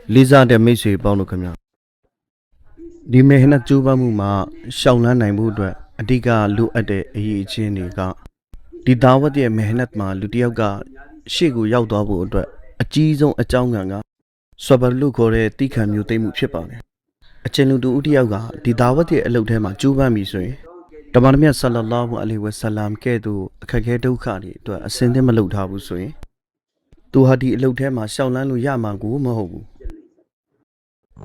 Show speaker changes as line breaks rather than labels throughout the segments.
Lisa de Messi Paulo Camia. The Mehna Juba Muma, Shaulan Naimudra, Adiga Lu Ade Echinica. The Dawa de Mehnatma, Ludiaga, Shigu Yaudabu, a Jizo a Janganga, Swabalucore, Tika Mutem Chipane. A Cheludu Udiaga, the Dawa de Elotema Juba Missouri. Tamarmia Sallallahu Alaihi Wasallam Kedu, Kagedu Kari, to ascend him a Lutabu. Tu hadi Elotema, Shaulan Yamagu Mahobu.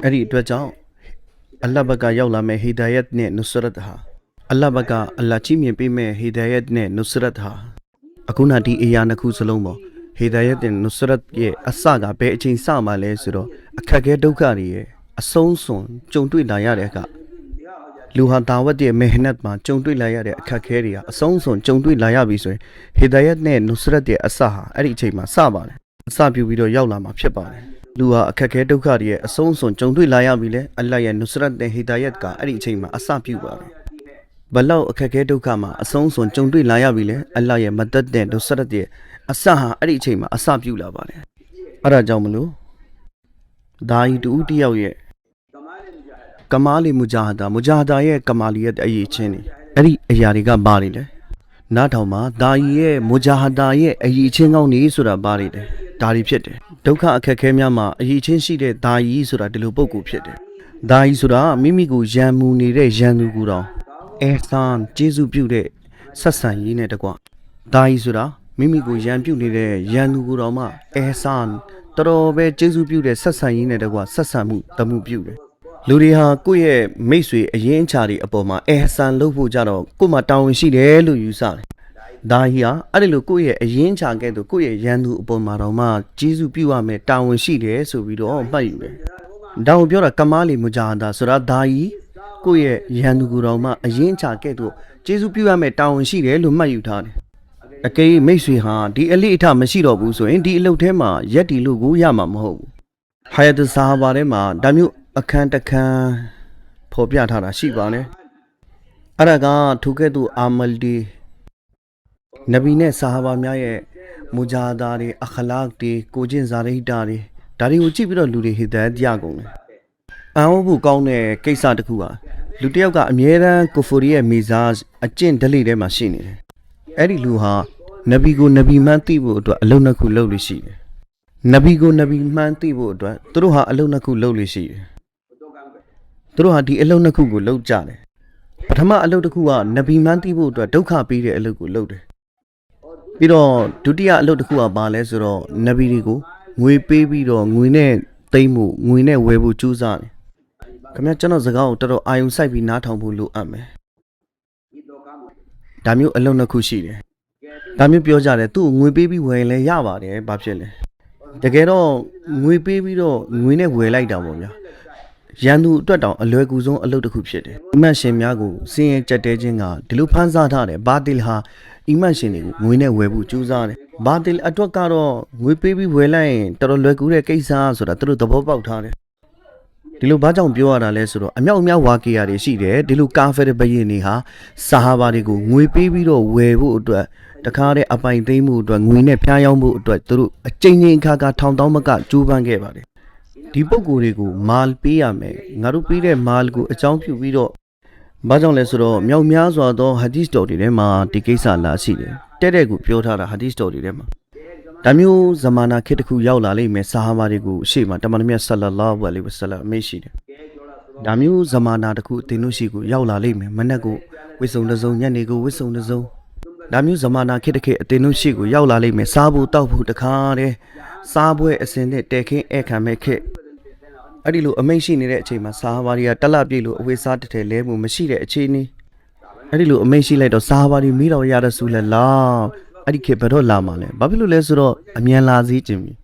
Eri Dwajao Allah Baga Yaula me Hidayat ne Nusratha. Allah Baga Allah Chimi Pime Hidayat ne Nusratha. Akuna di Iyanaku Salomo. Hidayat ne Nusrat ye Asaga Be Chin Sama Lesuro. Akage Dukari ye. A son son, Jondui Layareka. Luha Dawadi Mehnat ma, Jondui Layare Kakeria. A son son, Jondui Layabiso. Hidayat ne Nusrat ye Asaha. Eri Chima Saba. Sabu Vido Yaula ma Pipane. Lua Kake Dukari, a son son, Jondui Layabile, Alaya Nusrat de Hidayatka, Arichima, a sapuba. Below a Kake Dukama, a son son, Jondui Layabile, Alaya Madad de Nusrat, a Saha, Arichima, a sapula bane. Arajamulu Dai to Utiaye Kamali Mujahada, Mujahada ye Kamali at Ayichini, Eri Ayariga Barile. Natoma, Daye, Mujahada ye, Ayichin on Isura Baride. Dari Piete. Doka Kakemiama, a Yichin Shide, Dai Isura de Luboku Piete. Dai Isura, Mimigu Jamu Nire Janu Gura. Ehsan, Jesu Bude, Sasan Yine de Gua. Dai Isura, Mimigu Jambu Nire, Janu Gurama, Ehsan, Torobe, Jesu Bude, Sasan Yine de Gua, Sasamu, Tamu Bude. Luriha, Kuye, Mesui, a yen chari upoma, Ehsan Lopu Jaro, Kuma Town Shide, Lu Yusan. Dahia, Adilukuye, a yin change to Kuye Yanu upon Maroma, Jesu Pua me town she so we do all by you. Down Bura Kamali Mujada, Sura Dai, Kuye Yanuguroma, a yin change to Jesu Pua me town she Lumayutan. A kay Mesui ha, the elita Masido Buso, in the Lotema, Yeti Lugu Yamamo. Hire the Sahabarema, Damu a can Popiatara Shibane. Araga took it to Amaldi. Nabine Sahaba Myaye Mujadari, Akhalakti, Kojin Zari Dari, Dari Uchibiro Ludi Hida Diagon. Aobu Gone, Kesa de Kua, Lutiaga Miera, Kofuria Mizaz, a chin delete machine. Eri Luha, Nabigo Nabi Mantibo to Alonaku lowly she. Nabigo Nabi Mantibo to Truha Alonaku lowly she. Truha di Alonaku low jale. Patama Alodakua, Nabi Mantibo to Doka Piri Aloku loaded. Piro, Tutia Lodakua Balesro, Nabirigo, we baby dog, Guine, Taimu, Guine, Webu Chuzan. Kamachano Zagao, Taro, I am Sabi Natamulu Ame. Damu alone Kushi. Damu Piojare, too, we baby wele Yava, Babjele. The ghetto, we baby dog, Guine, we like Damoya. Yanu Tata, a Loguzo, a load of Kupshit. Imagine Yago, seeing Chatejinga, Dilupanza, Badilha. Imagine Wine Webu Chuzan, Badil Atwakaro, we baby Welain, Tarolacure Kesa, so that through the Bob out. Dilu Bajam Buara Lesuro, Amia Waki are she there, Dilu Kafe Bayiniha, Sahabarigo, we baby do Webu, the Kare Apai Demu, Wine Piamu, through a changing Kaka Town Domaka, Juban Gavare. Tipogurigu, Mal Piame, Narupire Malgu, a champion widow. Bajon Lesro, Miao Miazo, Hadis story, Rema, Tikesa La Sile, Teregu, Piota, Hadis story, Rema. Damu Zamana Kitaku Yaula, Me Sahamarigu, Shima, Tamanamia Sallallahu Alaihi Wasallam, Meshid. Damu Zamana Taku, Tenusigu, Yaula, Manago, Whistle the zone, Yanigo, Whistle the zone. Damu Zamana Kitake, Tenusigu, Yaula, Me Sabu, Tapu, the Kare, Sabwe ascended, taking Eka make it. Adilu a machine in that chamber, Sahawaria, Talabilu, we started a level machine at Chini. Adilu a machine like Sahavari, Miro Yada Sula La, Adikepero Lamane, Babilu Lesro, Amiela Zijimi.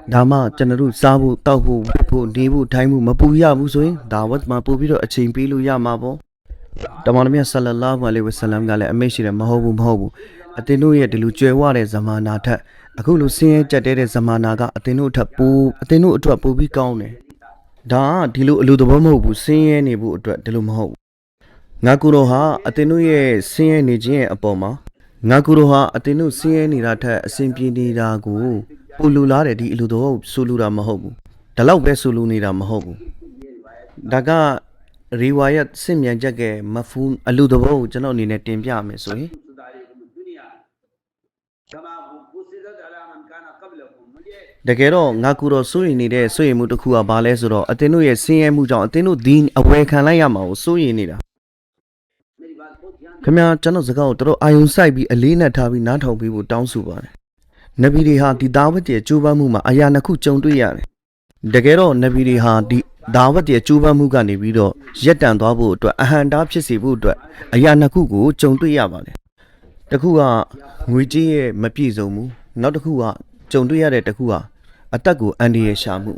Dama, General Sabu, Tabu, Nebu, Taimu, Mapuya Busui, Dawat Mapubido, a chimpilu Yamabo. Damanamia Sallallahu Alaihi Wasallam Gala, a machine at Mahobu, Atenuya de Lucheware Zamanata, Akulu Sin Jadere Zamanaga, Atenu Tapu, Atenu Tapu County. Da, Dilu Ludomo, Sin Nibu, Dilumo. Nakuroha, Atenuye, Sin Nijin Apoma. Nakuroha, Atenu, Sin Nirata, Simpi Niragu, Ululare di Ludo, Sulura Mahobu. ဒါလောက်ပဲဆိုလိုနေတာမဟုတ်ဘူးဒါကရီဝါယတ်စင်မြန်ချက်ကမဖူးအလူတဘောကိုကျွန်တော်အနေနဲ့တင်ပြမယ်ဆိုရင် တကယ်တော့ငါကူတော့စိုးရင်နေတဲ့စိုးရင်မှုတစ်ခုကဘာလဲဆိုတော့အတင်းတို့ရဲ့ဆင်းရဲမှုကြောင့်အတင်းတို့ဒီအဝယ်ခံလိုက်ရမှာကိုစိုးရင်နေတာခင်ဗျာကျွန်တော်စကားကိုတော်တော်အာယုံစိုက်ပြီးအလေးနက်ထားပြီးနားထောင်ပြီးဖို့တောင်းဆိုပါတယ်နဗီတွေဟာဒီဒါဝတ်ရဲ့ကြိုးပမ်းမှုမှာအရာနှစ်ခုကြုံတွေ့ရတယ်တကယ်တော့နဗီတွေဟာဒီဒါဝတ်ရဲ့ကြိုးပမ်းမှုကနေပြီးတော့ရက်တန်သွားဖို့အတွက်အဟံတားဖြစ်စေဖို့အတွက်အရာနှစ်ခုကိုကြုံတွေ့ရပါတယ်တစ်ခုကငွေကြေးရဲ့မပြည့်စုံမှုနောက်တစ်ခုကကြုံတွေ့ရတဲ့တစ်ခုကအသက်ကိုအန္တရာယ်ရှာမှု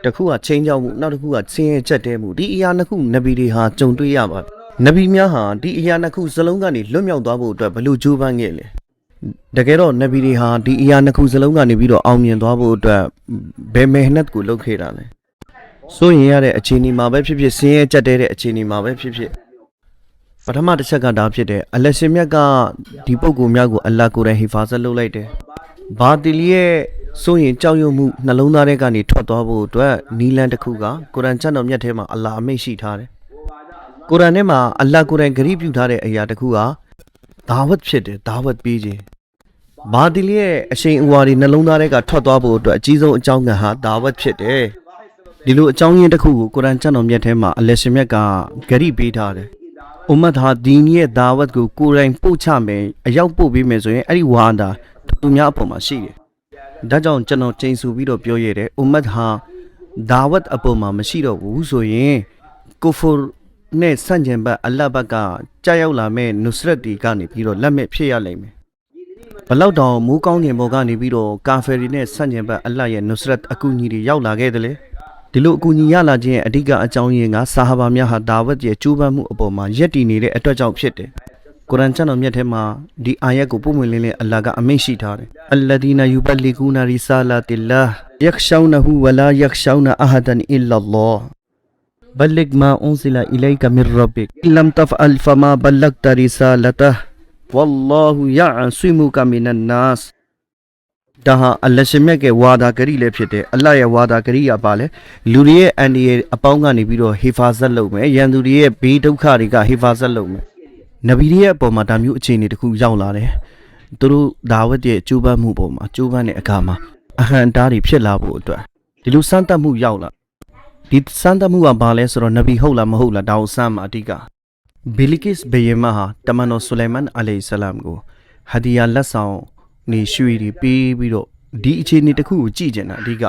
တစ်ခုကချင်းချောက်မှုနောက်တစ်ခုကဆင်းရဲချက်တဲမှုဒီအရာနှစ်ခုနဗီတွေဟာကြုံတွေ့ရပါတယ်နဗီများဟာဒီအရာနှစ်ခုစလုံးကနေလွတ်မြောက်သွားဖို့အတွက်ဘယ်လိုကြိုးပမ်းခဲ့လဲတကယ်တော့နဗီတွေဟာဒီအရာနှစ်ခုစလုံးကနေပြီးတော့အောင်မြင်သွားဖို့အတွက်ဘယ်မဲဟနတ်ကိုလုပ်ခဲ့တာလဲစိုးရင်ရတဲ့အခြေအနေမှာပဲဖြစ်ဖြစ်ဆင်းရဲချက်တဲတဲ့အခြေအနေမှာပဲဖြစ်ဖြစ်ပထမတစ်ချက်ကဒါဖြစ်တယ်အလရှင်မြတ်ကဒီပုဂ္ဂိုလ်များကိုအလ္လာဟ်ကိုယ်တိုင်ဟီဖာဇတ်လုပ်လိုက်တယ်ဘာတီလီရဲ့စိုးရင်ကြောက်ရွံ့မှုနှလုံးသားထဲကနေထွက်သွားဖို့အတွက်နီလန်တစ်ခုကကုရ်အာန်ကျမ်းတော်မြတ်ထဲမှာအလ္လာဟ်အမိန့်ရှိထားတယ်ကုရ်အာန်ထဲမှာအလ္လာဟ်ကိုယ်တိုင်ဂရုပြုထားတဲ့အရာတစ်ခုကဒါဝတ်ဖြစ်တယ်ဒါဝတ်ပေးခြင်းဘာတီလီရဲ့အရှိန်အဝါတွေနှလုံးသားထဲကထွက်သွားဖို့အတွက်အကြီးဆုံးအကြောင်းကဟာဒါဝတ်ဖြစ်တယ်ဒီလိုအကြောင်းရင်းတစ်ခုကိုကုရ်အာန်ကျမ်းတော်မြတ်ထဲမှာအလရှင်မြတ်ကဂရုပေးထားတယ်အွမ်မတ်ဟာဒီနရဲ့ဒါဝတ်ကိုကိုယ်တိုင်ပို့ချမယ်အရောက်ပို့ပေးမယ်ဆိုရင်အဲ့ဒီဝါဒါသူများအပေါ်မှာရှိတယ်ဒါကြောင့်ကျွန်တော်ချိန်ဆပြီးတော့ပြောရတယ်အွမ်မတ်ဟာဒါဝတ်အပေါ်မှာမရှိတော့ဘူးဆိုရင်ကိုဖူနဲ့ဆန့်ကျင်ဘက်အလ္လာဟ်ဘက်ကကြာရောက်လာမဲ့နုစရတ်တီကနေပြီးတော့လက်မဲ့ဖြစ်ရလိမ့်မယ်ဘလောက်တောင်မိုးကောင်းကျင်ပေါ်ကနေပြီးတော့ကာဖယ်ရီနဲ့ဆန့်ကျင်ဘက်အလ္လာဟ်ရဲ့နုစရတ်အကူအညီတွေရောက်လာခဲ့တယ်လေဒီလိုအကူအညီရလာခြင်းရဲ့အဓိကအကြောင်းရင်းကဆာဟာဘာများဟာဒါဝတ်ရဲ့ကျိုးပမ်းမှုအပေါ်မှာယက်တည်နေတဲ့အတွက်ကြောင့်ဖြစ်တယ်ကုရ်အာန်ကျမ်းတော်မြတ်ထဲမှာဒီအာယတ်ကိုပုံမှန်လင်းလင်းအလ္လာဟ်ကအမိန့်ရှိထားတယ်အလ္လဒီနာယူဘလီကူနာရီဆာလာတီလာယက်ရှောင်းနဟူဝလာယက်ရှောင်းနအဟဒန်အီလာလောဘလစ်မာအွန်ဇီလာအီလိုက်ကမီရဘ်ဘစ်လမ်တဖအလ်ဖမာဘလဂ်တရီဆာလတာဝလ္လာဟူယာဆွီမူကမီနန်နာစ်ဒါဟာအလ္လာဟ်ရှင်မြတ်ရဲ့ဝါဒါဂရီလည်းဖြစ်တယ်အလ္လာဟ်ရဲ့ဝါဒါဂရီကပါလေလူတွေရဲ့အန်ဒီရဲ့အပေါင်းကနေပြီးတော့ဟီဖာဇတ်လုပ်မယ်ရန်သူတွေရဲ့ဘေးဒုက္ခတွေကဟီဖာဇတ်လုပ်မယ်နဗီတွေရဲ့အပေါ်မှာဒါမျိုးအခြေအနေတစ်ခုရောက်လာတယ်သူတို့ဒါဝတ်ရဲ့ကျိုးပမ်းမှုပေါ်မှာကျိုးပမ်းတဲ့အခါမှာအဟံတားတွေဖြစ်လာဖို့အတွက်ဒီလိုစမ်းသပ်မှုရောက်လာဒီစမ်းသပ်မှုကဘာလဲဆိုတော့နဗီဟုတ်လားမဟုတ်လားဒါကိုစမ်းမှာအတိကဘီလီကစ်ဘေယမဟာတမန်တော်ဆူလိုင်မန်အလိုင်ဆလမ်ကိုဟာဒီယာလက်ဆောင်နေရွှေတွေပေးပြီးတော့ဒီအခြေအနေတစ်ခုကိုကြည့်ကျင်တာအဓိက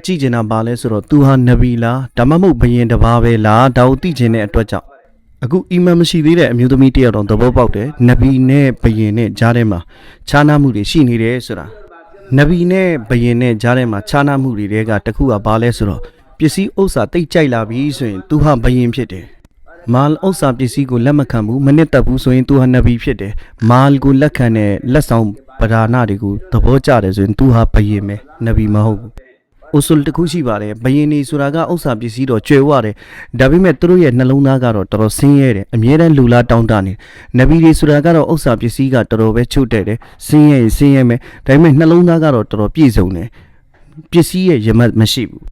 ကြည့်ကျင်တာဘာလဲဆိုတော့သူဟာနဗီလားဒါမှမဟုတ်ဘယင်တစ်ပါးပဲလားဒါကိုသိကျင်တဲ့အတွက်ကြောင့်အခုအီမန်မရှိသေးတဲ့အမျိုးသမီးတယောက်တော့သဘောပေါက်တယ်နဗီနဲ့ဘယင်နဲ့ကြားထဲမှာခြားနားမှုတွေရှိနေတယ်ဆိုတာနဗီနဲ့ဘယင်နဲ့ကြားထဲမှာခြားနားမှုတွေကတစ်ခုကဘာလဲဆိုတော့ပစ္စည်းဥစ္စာတိတ်ကြိုက်လာပြီဆိုရင်သူဟာဘယင်ဖြစ်တယ်မာလ်ဥစ္စာပစ္စည်းကိုလက်မခံဘူးမနစ်သက်ဘူးဆိုရင်သူဟာနဗီဖြစ်တယ်မာလ်ကိုလက်ခံတဲ့လက်ဆောင်ပဒါနာတွေကိုသဘောကျတယ်ဆိုရင်သူဟာဘယင်ပဲနဗီမဟုတ်ဘူးအူဆူလ်တစ်ခုရှိပါတယ်ဘယင်နေဆိုတာကဥစ္စာပစ္စည်းတော့ကျွယ်ဝတယ်ဒါပေမဲ့သူတို့ရဲ့နှလုံးသားကတော့တော်တော်ဆင်းရဲတယ်အမြဲတမ်းလူလားတောင်းတနေနဗီတွေဆိုတာကတော့ဥစ္စာပစ္စည်းကတော်တော်ပဲချုပ်တဲ့တယ်ဆင်းရဲမယ်ဒါပေမဲ့နှလုံးသားကတော့တော်တော်ပြည့်စုံတယ်ပစ္စည်းရဲ့ရမတ်မရှိဘူး